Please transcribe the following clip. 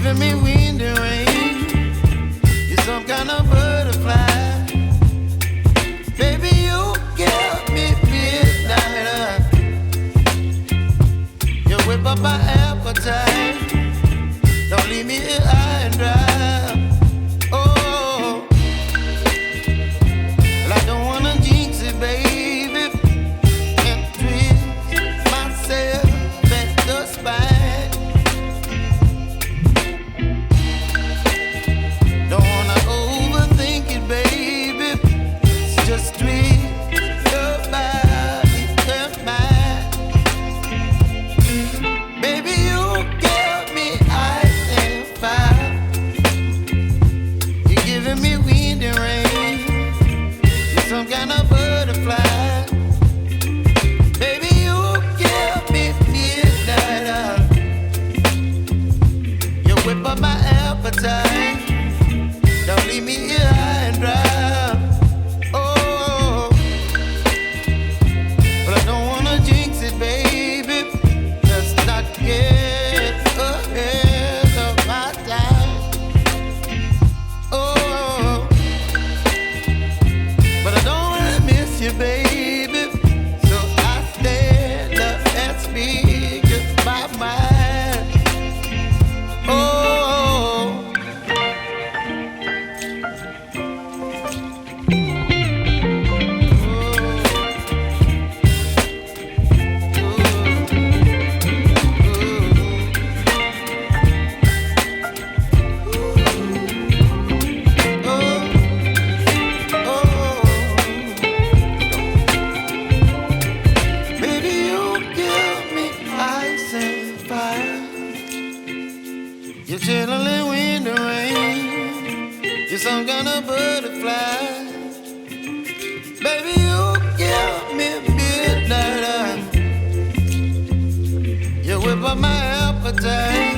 giving me wind and rain. You're some kind of butterfly. Baby, you give me midnight. You whip up my appetite. Don't leave me here high and dry. Oh, well, I don't wanna jinx it, baby, and twist myself at the spine. Don't wanna overthink it, baby. It's just twist your body and mine. Baby, you give me ice and fire. You're giving me wind and rain. You're some kind of butterfly. Baby, you give me midnight. You whip up my appetite. Don't leave me here high and dry. Oh, but I don't wanna jinx it, baby. Let's not get ahead of my time. Oh, but I don't wanna miss you, baby. So I stand up and speak my mind. Oh. Baby, you give me ice and fire. You're chilling wind and rain. You're some kind of butterfly. Baby, you give me midnight. You whip up my appetite.